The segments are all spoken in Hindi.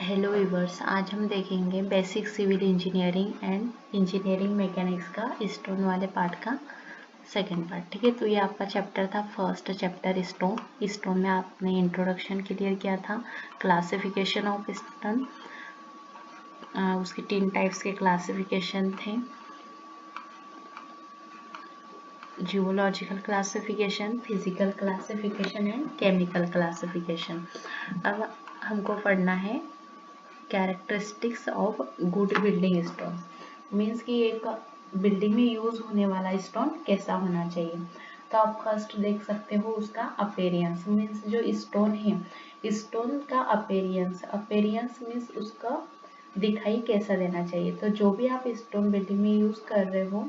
हेलो वीवर्स, आज हम देखेंगे basic civil engineering and engineering mechanics का स्टोन वाले पार्ट का सेकंड पार्ट। ठीक है, तो ये आपका चैप्टर था, फर्स्ट चैप्टर स्टोन। स्टोन में आपने इंट्रोडक्शन क्लियर किया था, क्लासिफिकेशन ऑफ स्टोन, उसके 3 टाइप्स के क्लासिफिकेशन थे, geological classification, physical classification and chemical classification. अब हमको पढ़ना है characteristics of good building stone. Means कि एक बिल्डिंग में यूज होने वाला स्टोन कैसा होना चाहिए। तो आप फर्स्ट देख सकते हो उसका अपेरियंस। मीन्स जो स्टोन है, स्टोन का अपेरियंस मीन्स उसका दिखाई कैसा देना चाहिए। तो जो भी आप स्टोन बिल्डिंग में यूज कर रहे हो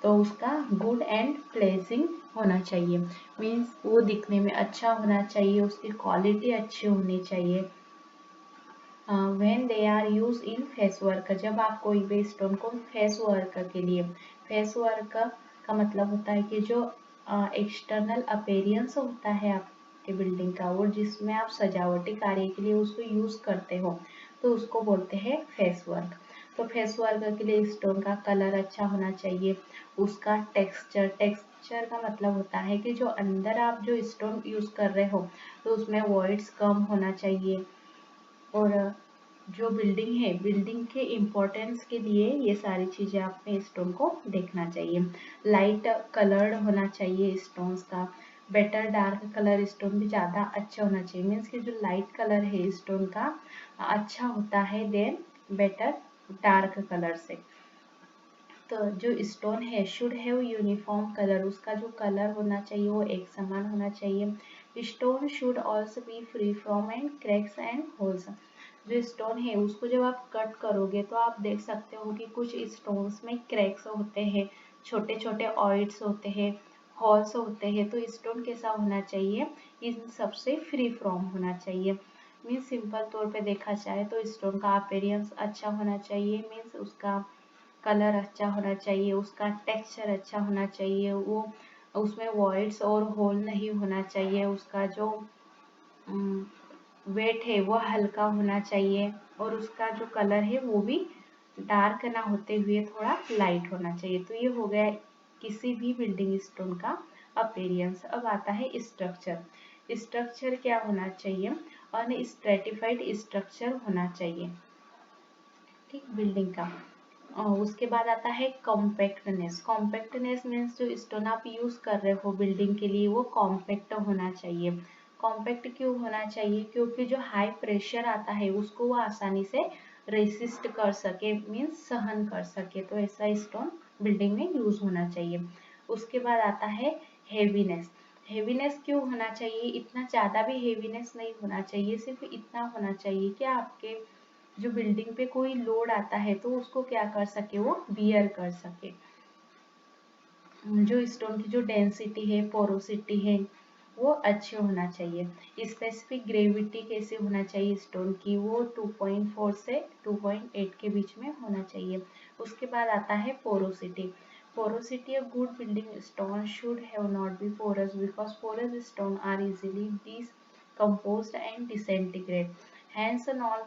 तो उसका गुड एंड प्लेजिंग होना चाहिए। मीन्स वो दिखने में अच्छा होना चाहिए, उसकी क्वालिटी अच्छी होनी चाहिए। When they are use in face work, जब आप कोई भी स्टोन को फेस वर्क के लिए, फेस वर्क का मतलब होता है कि जो एक्सटर्नल अपेरियंस होता है आपके बिल्डिंग का, वो जिसमें आप सजावटी कार्य के लिए उसको यूज करते हो, तो उसको बोलते हैं फेस वर्क। तो फेस वर्क के लिए स्टोन का कलर अच्छा होना चाहिए, उसका टेक्सचर का मतलब होता है कि जो अंदर आप जो स्टोन यूज कर रहे हो तो उसमें वॉइड्स कम होना चाहिए। और जो बिल्डिंग है, बिल्डिंग के इम्पोर्टेंस के लिए ये सारी चीजें आपने स्टोन को देखना चाहिए। लाइट कलर्ड होना चाहिए स्टोन्स का, बेटर डार्क कलर स्टोन भी ज़्यादा अच्छा होना चाहिए। मीन्स कि जो लाइट कलर है स्टोन का अच्छा होता है देन बेटर डार्क कलर से। तो जो स्टोन है शुड हैव यूनिफॉर्म कलर, उसका जो कलर होना चाहिए वो एक समान होना चाहिए। Stone should also be free from and cracks and holes. जो स्टोन है उसको जब आप कट करोगे तो आप देख सकते हो कि कुछ स्टोन्स में क्रैक्स होते हैं, छोटे छोटे ऑइड्स होते हैं, हॉल्स होते हैं। तो स्टोन कैसा होना चाहिए, इन सबसे फ्री फ्रॉम होना चाहिए। मीन्स सिंपल तौर पे देखा जाए तो स्टोन का अपीयरेंस अच्छा होना चाहिए, मीन्स उसका कलर अच्छा होना चाहिए, उसका टेक्सचर अच्छा होना चाहिए, वो उसमें वॉइड्स और होल नहीं होना चाहिए, उसका जो वेट है वो हल्का होना चाहिए, और उसका जो कलर है वो भी डार्क ना होते हुए थोड़ा लाइट होना चाहिए। तो ये हो गया किसी भी बिल्डिंग स्टोन का अपीयरेंस। अब आता है स्ट्रक्चर। स्ट्रक्चर क्या होना चाहिए, अनस्ट्रेटिफाइड स्ट्रक्चर होना चाहिए, ठीक, बिल्डिंग का। और उसके बाद आता है कॉम्पैक्टनेस। कॉम्पैक्टनेस मीन्स जो स्टोन आप यूज कर रहे हो बिल्डिंग के लिए वो कॉम्पैक्ट होना चाहिए। कॉम्पैक्ट क्यों होना चाहिए, क्योंकि जो हाई प्रेशर आता है उसको वो आसानी से रेसिस्ट कर सके, मीन्स सहन कर सके। तो ऐसा स्टोन बिल्डिंग में यूज होना चाहिए। उसके बाद आता है हेवीनेस। हेवीनेस क्यों होना चाहिए, इतना ज़्यादा भी हेवीनेस नहीं होना चाहिए, सिर्फ इतना होना चाहिए कि आपके जो बिल्डिंग पे कोई लोड आता है तो उसको क्या कर सके, वो बियर कर सके। जो स्टोन की जो डेंसिटी है, पोरोसिटी है, वो अच्छे होना चाहिए। स्पेसिफिक ग्रेविटी कैसे होना चाहिए स्टोन की, वो 2.4 से 2.8 के बीच में होना चाहिए। उसके बाद आता है porosity. Porosity of good building stone should have not be porous because porous stone are easily decomposed and disintegrate. Hence, all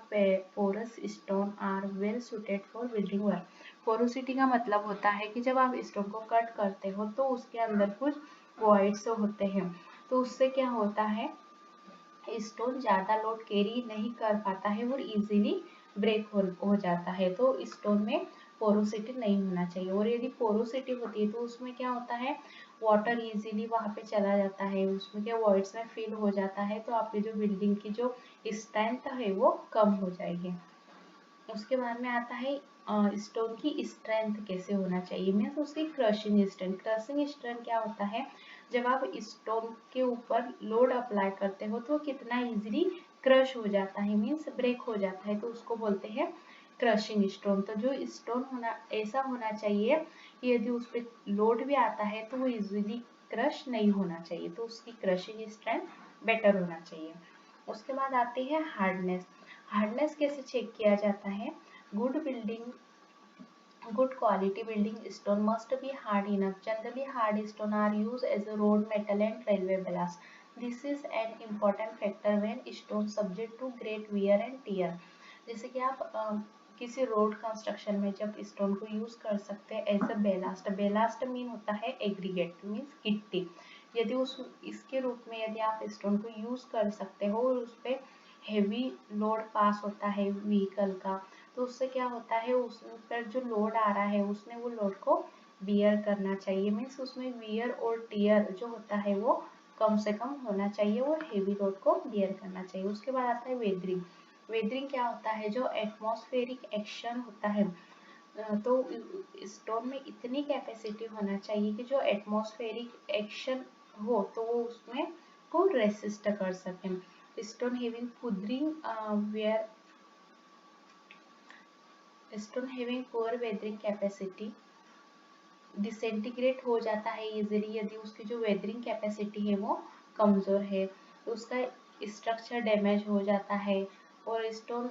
porous stone are well suited for building work. Porosity का मतलब होता है कि जब आप स्टोन को कट करते हो तो उसके अंदर कुछ वॉइड्स होते हैं, तो उससे क्या होता है, स्टोन ज़्यादा लोड कैरी नहीं कर पाता है और इजीली ब्रेक हो जाता है। तो स्टोन में पोरोसिटी नहीं होना चाहिए, और यदि पोरोसिटी होती है तो उसमें क्या होता है, वाटर इजीली वहाँ पे चला जाता है, उसमें क्या वॉइड्स में फिल हो जाता है, तो आपकी जो बिल्डिंग की जो स्ट्रेंथ है वो कम हो जाएगी। उसके बाद में आता है स्टोन की स्ट्रेंथ कैसे होना चाहिए, मीन्स उसकी क्रशिंग स्ट्रेंथ। क्रशिंग स्ट्रेंथ क्या होता है, जब आप स्टोन के ऊपर लोड अप्लाई करते हो तो कितना इजीली क्रश हो जाता है, मीन्स ब्रेक हो जाता है, तो उसको बोलते हैं क्रशिंग स्टोन। तो जो स्टोन होना ऐसा होना चाहिए कि यदि उस पर लोड भी आता है तो वो इजीली क्रश नहीं होना चाहिए, तो उसकी क्रशिंग स्ट्रेंथ बेटर होना चाहिए। उसके बाद आती है हार्डनेस। हार्डनेस कैसे चेक किया जाता है, good building, good quality building stone must be hard enough. Generally hard stone are used as a road metal and railway ballast. This is an important factor when stone subject to great wear and tear. जैसे कि आप किसी रोड कंस्ट्रक्शन में जब स्टोन को यूज कर सकते हैं as a ballast. Ballast mean होता है एग्रीगेट, मीन्स गिट्टी। यदि उस इसके रूप में यदि आप स्टोन को यूज कर सकते हो और उस पर हेवी लोड पास होता है व्हीकल का, तो उससे क्या होता है, उस पर जो लोड आ रहा है उसने वो लोड को बियर करना चाहिए। मीन्स उसमें वियर और टियर जो होता है वो कम से कम होना चाहिए और हेवी लोड को बियर करना चाहिए। उसके बाद आता है वेदरिंग। वेदरिंग क्या होता है, जो एटमॉस्फेरिक एक्शन होता है, तो स्टोन में इतनी कैपेसिटी होना चाहिए कि जो एटमॉस्फेरिक एक्शन हो तो वो उसमें को रेसिस्ट कर सकें। Stone having poor wear stone having poor weathering capacity disintegrate हो जाता है इजीली यदि उसकी जो वेदरिंग कैपेसिटी है वो कमज़ोर है, तो उसका स्ट्रक्चर डैमेज हो जाता है। और स्टोन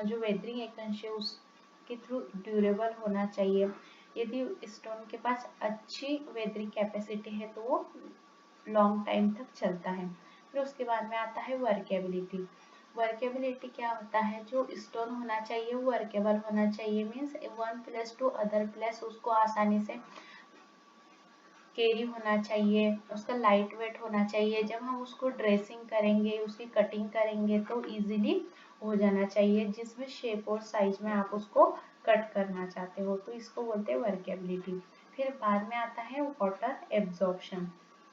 जो वेदरिंग एजेंसी है उसके थ्रू ड्यूरेबल होना चाहिए। यदि स्टोन के पास अच्छी वेदरिंग कैपेसिटी है तो वो लॉन्ग टाइम तक चलता है। फिर उसके बाद में आता है वर्केबिलिटी। वर्केबिलिटी क्या होता है, जो स्टोन होना चाहिए वो वर्केबल होना चाहिए। Means one place to other place उसको आसानी से कैरी होना चाहिए, उसका लाइट वेट होना चाहिए। जब हम उसको ड्रेसिंग करेंगे, उसकी कटिंग करेंगे तो इजीली हो जाना चाहिए, जिस भी शेप और साइज में आप उसको कट करना चाहते हो, तो इसको बोलते हैं वर्केबिलिटी। फिर बाद में आता है वाटर एब्जॉर्प्शन।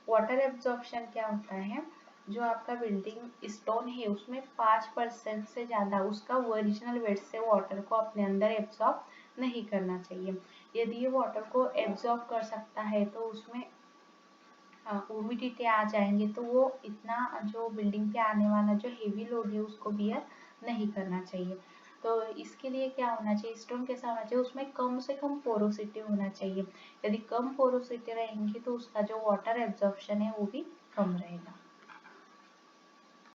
वाटर एब्जॉर्प्शन क्या होता है, जो आपका बिल्डिंग स्टोन है उसमें 5% से ज़्यादा उसका ओरिजिनल वेट से वाटर को अपने अंदर एब्जॉर्ब नहीं करना चाहिए। यदि ये वाटर को एब्जॉर्ब कर सकता है तो उसमें ह्यूमिडिटी आ जाएंगे तो वो इतना जो बिल्डिंग पे आने वाला जो हेवी लोड है उसको बियर नहीं करना चाहिए। तो इसके लिए क्या होना चाहिए, स्टोन कैसा होना चाहिए, उसमें कम से कम पोरोसिटी होना चाहिए। यदि कम पोरोसिटी रहेंगी तो उसका जो वाटर एब्जॉर्प्शन है वो भी कम रहेगा।